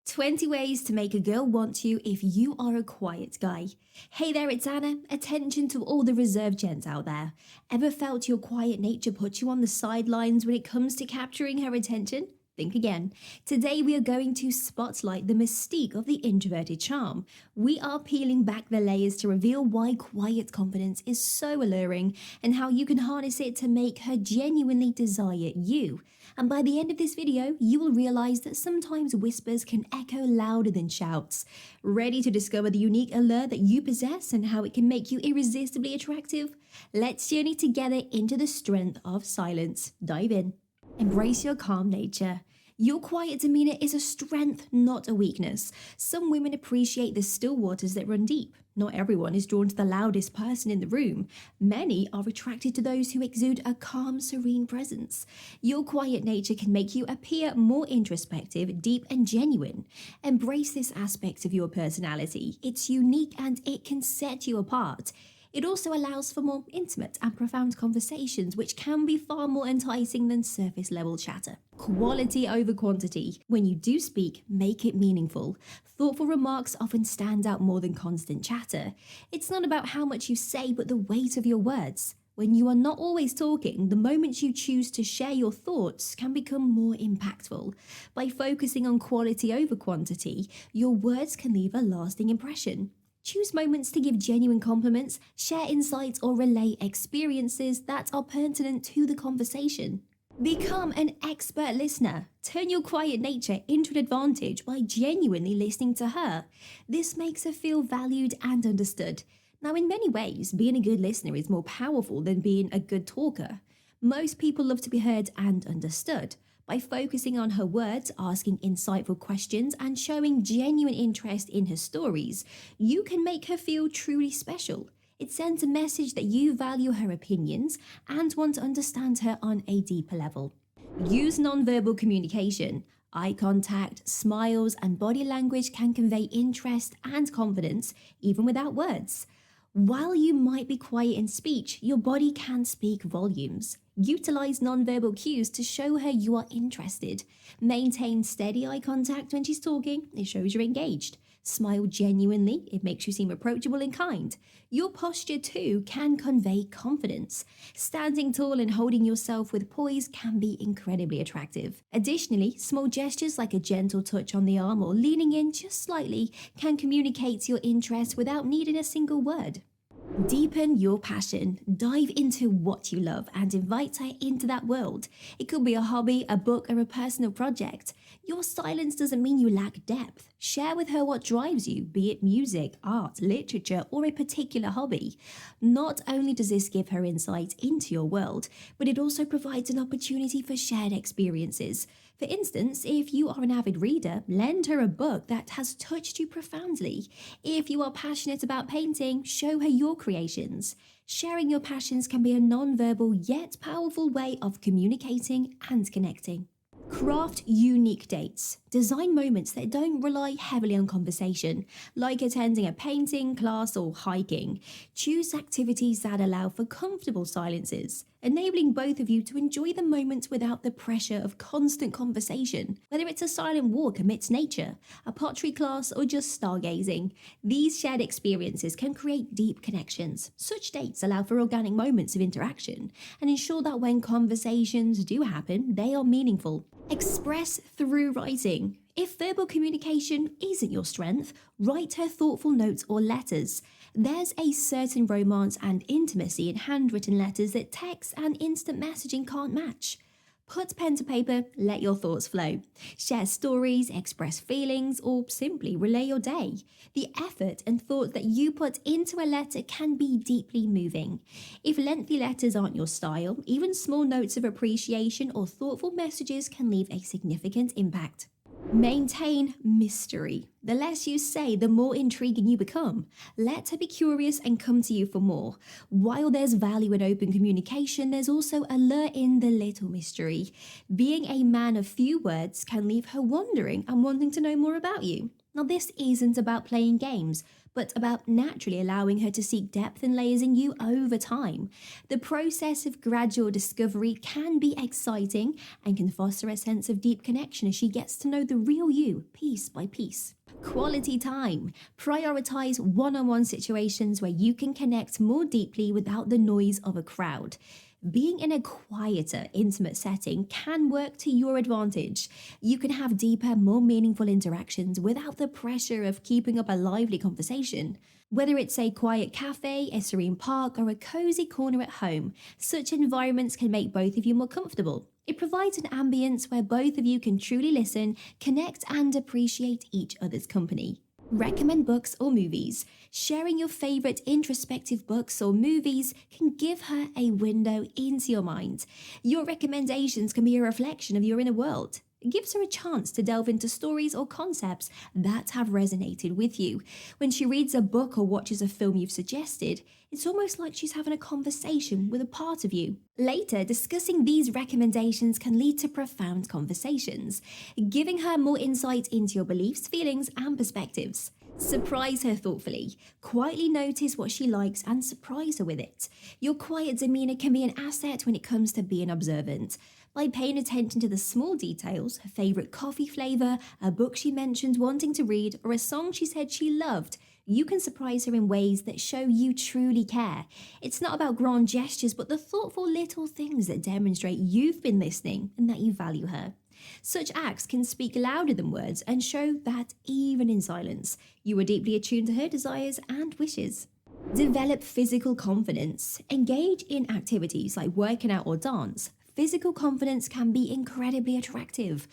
20 ways to make a girl want you if you are a quiet guy. Hey there, it's Anna. Attention to all the reserved gents out there. Ever felt your quiet nature put you on the sidelines when it comes to capturing her attention? Think again. Today we are going to spotlight the mystique of the introverted charm. We are peeling back the layers to reveal why quiet confidence is so alluring and how you can harness it to make her genuinely desire you. And by the end of this video, you will realize that sometimes whispers can echo louder than shouts. Ready to discover the unique allure that you possess and how it can make you irresistibly attractive? Let's journey together into the strength of silence. Dive in. Embrace your calm nature. Your quiet demeanor is a strength, not a weakness. Some women appreciate the still waters that run deep. Not everyone is drawn to the loudest person in the room. Many are attracted to those who exude a calm, serene presence. Your quiet nature can make you appear more introspective, deep, and genuine. Embrace this aspect of your personality. It's unique and it can set you apart. It also allows for more intimate and profound conversations, which can be far more enticing than surface-level chatter. Quality over quantity. When you do speak, make it meaningful. Thoughtful remarks often stand out more than constant chatter. It's not about how much you say, but the weight of your words. When you are not always talking, the moments you choose to share your thoughts can become more impactful. By focusing on quality over quantity, your words can leave a lasting impression. Choose moments to give genuine compliments, share insights, or relay experiences that are pertinent to the conversation. Become an expert listener. Turn your quiet nature into an advantage by genuinely listening to her. This makes her feel valued and understood. Now, in many ways, being a good listener is more powerful than being a good talker. Most people love to be heard and understood. By focusing on her words, asking insightful questions, and showing genuine interest in her stories, you can make her feel truly special. It sends a message that you value her opinions and want to understand her on a deeper level. Use nonverbal communication. Eye contact, smiles, and body language can convey interest and confidence even without words. While you might be quiet in speech, your body can speak volumes. Utilize nonverbal cues to show her you are interested. Maintain steady eye contact when she's talking. It shows you're engaged. Smile genuinely. It makes you seem approachable and kind. Your posture too can convey confidence. Standing tall and holding yourself with poise can be incredibly attractive. Additionally, small gestures like a gentle touch on the arm or leaning in just slightly can communicate your interest without needing a single word. Deepen your passion. Dive into what you love and invite her into that world. It could be a hobby, a book, or a personal project. Your silence doesn't mean you lack depth. Share with her what drives you, be it music, art, literature, or a particular hobby. Not only does this give her insight into your world, but it also provides an opportunity for shared experiences. For instance, if you are an avid reader, lend her a book that has touched you profoundly. If you are passionate about painting, show her your creations. Sharing your passions can be a non-verbal yet powerful way of communicating and connecting. Craft unique dates. Design moments that don't rely heavily on conversation, like attending a painting class or hiking. Choose activities that allow for comfortable silences, enabling both of you to enjoy the moment without the pressure of constant conversation. Whether it's a silent walk amidst nature, a pottery class, or just stargazing, these shared experiences can create deep connections. Such dates allow for organic moments of interaction and ensure that when conversations do happen, they are meaningful. Express through writing. If verbal communication isn't your strength, write her thoughtful notes or letters. There's a certain romance and intimacy in handwritten letters that text and instant messaging can't match. Put pen to paper, let your thoughts flow. Share stories, express feelings, or simply relay your day. The effort and thought that you put into a letter can be deeply moving. If lengthy letters aren't your style, even small notes of appreciation or thoughtful messages can leave a significant impact. Maintain mystery. The less you say, the more intriguing you become. Let her be curious and come to you for more. While there's value in open communication, there's also allure in the little mystery. Being a man of few words can leave her wondering and wanting to know more about you. Now, this isn't about playing games, but about naturally allowing her to seek depth and layers in you over time. The process of gradual discovery can be exciting and can foster a sense of deep connection as she gets to know the real you piece by piece. Quality time. Prioritize one-on-one situations where you can connect more deeply without the noise of a crowd. Being in a quieter, intimate setting can work to your advantage. You can have deeper, more meaningful interactions without the pressure of keeping up a lively conversation. Whether it's a quiet cafe, a serene park, or a cozy corner at home, such environments can make both of you more comfortable. It provides an ambience where both of you can truly listen, connect, and appreciate each other's company. Recommend books or movies. Sharing your favorite introspective books or movies can give her a window into your mind. Your recommendations can be a reflection of your inner world. It gives her a chance to delve into stories or concepts that have resonated with you. When she reads a book or watches a film you've suggested, it's almost like she's having a conversation with a part of you. Later, discussing these recommendations can lead to profound conversations, giving her more insight into your beliefs, feelings, and perspectives. Surprise her thoughtfully. Quietly notice what she likes and surprise her with it. Your quiet demeanor can be an asset when it comes to being observant. By paying attention to the small details, her favorite coffee flavor, a book she mentioned wanting to read, or a song she said she loved, you can surprise her in ways that show you truly care. It's not about grand gestures, but the thoughtful little things that demonstrate you've been listening and that you value her. Such acts can speak louder than words and show that even in silence, you are deeply attuned to her desires and wishes. Develop physical confidence. Engage in activities like working out or dance. Physical confidence can be incredibly attractive.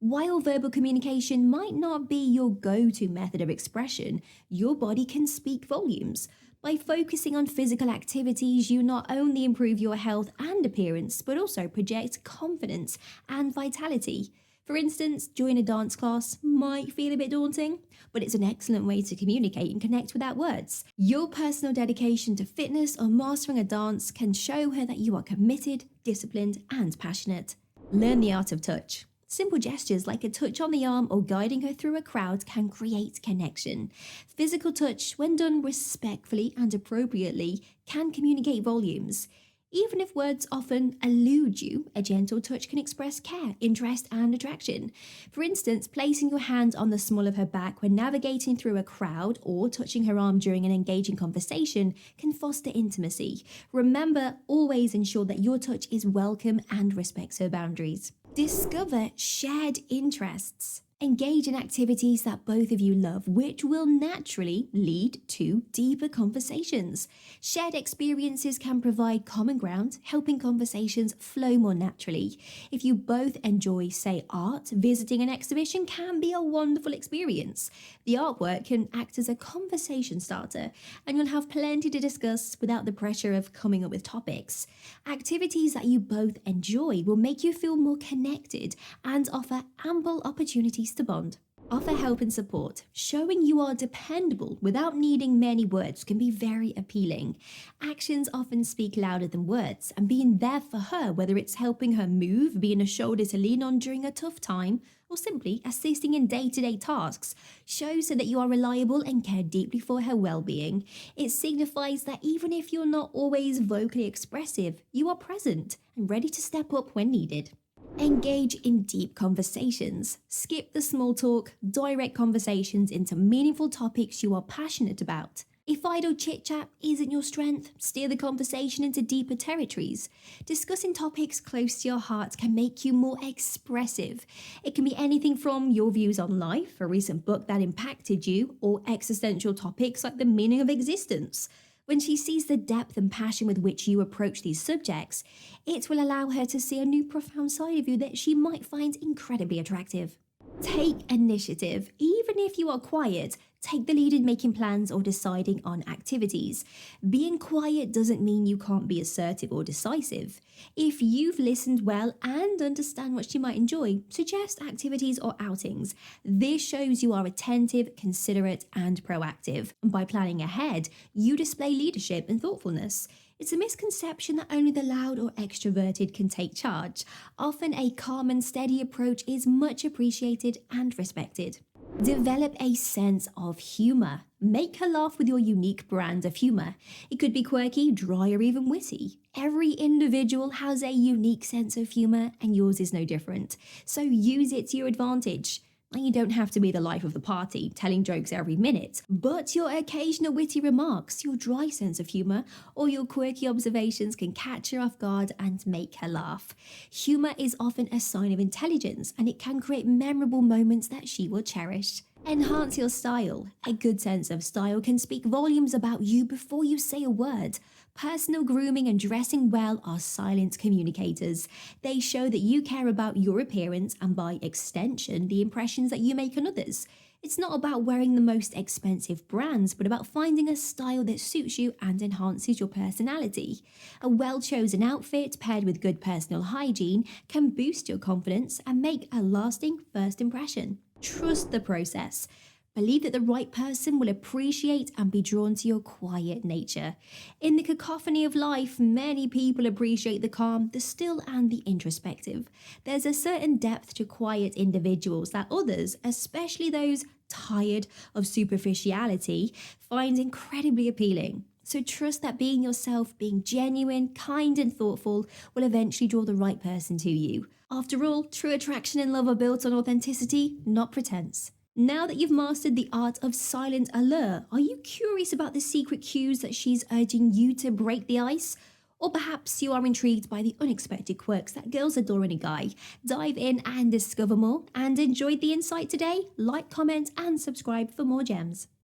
While verbal communication might not be your go-to method of expression, your body can speak volumes. By focusing on physical activities, you not only improve your health and appearance, but also project confidence and vitality. For instance, joining a dance class might feel a bit daunting, but it's an excellent way to communicate and connect without words. Your personal dedication to fitness or mastering a dance can show her that you are committed, disciplined, and passionate. Learn the art of touch. Simple gestures like a touch on the arm or guiding her through a crowd can create connection. Physical touch, when done respectfully and appropriately, can communicate volumes. Even if words often elude you, a gentle touch can express care, interest, and attraction. For instance, placing your hand on the small of her back when navigating through a crowd or touching her arm during an engaging conversation can foster intimacy. Remember, always ensure that your touch is welcome and respects her boundaries. Discover shared interests. Engage in activities that both of you love, which will naturally lead to deeper conversations. Shared experiences can provide common ground, helping conversations flow more naturally. If you both enjoy, say, art, visiting an exhibition can be a wonderful experience. The artwork can act as a conversation starter, and you'll have plenty to discuss without the pressure of coming up with topics. Activities that you both enjoy will make you feel more connected and offer ample opportunities to bond. Offer help and support. Showing you are dependable without needing many words can be very appealing. Actions often speak louder than words, and being there for her, whether it's helping her move, being a shoulder to lean on during a tough time, or simply assisting in day-to-day tasks, shows her that you are reliable and care deeply for her well-being. It signifies that even if you're not always vocally expressive, you are present and ready to step up when needed. Engage in deep conversations. Skip the small talk, direct conversations into meaningful topics you are passionate about. If idle chit-chat isn't your strength, steer the conversation into deeper territories. Discussing topics close to your heart can make you more expressive. It can be anything from your views on life, a recent book that impacted you, or existential topics like the meaning of existence. When she sees the depth and passion with which you approach these subjects, it will allow her to see a new profound side of you that she might find incredibly attractive. Take initiative. Even if you are quiet, take the lead in making plans or deciding on activities. Being quiet doesn't mean you can't be assertive or decisive. If you've listened well and understand what she might enjoy, suggest activities or outings. This shows you are attentive, considerate, and proactive. And by planning ahead, you display leadership and thoughtfulness. It's a misconception that only the loud or extroverted can take charge. Often a calm and steady approach is much appreciated and respected. Develop a sense of humor. Make her laugh with your unique brand of humor. It could be quirky, dry, or even witty. Every individual has a unique sense of humor, and yours is no different. So use it to your advantage. You don't have to be the life of the party, telling jokes every minute, but your occasional witty remarks, your dry sense of humor, or your quirky observations can catch her off guard and make her laugh. Humor is often a sign of intelligence, and it can create memorable moments that she will cherish. Enhance your style. A good sense of style can speak volumes about you before you say a word. Personal grooming and dressing well are silent communicators. They show that you care about your appearance and, by extension, the impressions that you make on others. It's not about wearing the most expensive brands, but about finding a style that suits you and enhances your personality. A well-chosen outfit paired with good personal hygiene can boost your confidence and make a lasting first impression. Trust the process. Believe that the right person will appreciate and be drawn to your quiet nature. In the cacophony of life, many people appreciate the calm, the still, and the introspective. There's a certain depth to quiet individuals that others, especially those tired of superficiality, find incredibly appealing. So trust that being yourself, being genuine, kind, and thoughtful will eventually draw the right person to you. After all, true attraction and love are built on authenticity, not pretense. Now that you've mastered the art of silent allure, are you curious about the secret cues that she's urging you to break the ice? Or perhaps you are intrigued by the unexpected quirks that girls adore in a guy. Dive in and discover more. And enjoyed the insight today? Like, comment, and subscribe for more gems.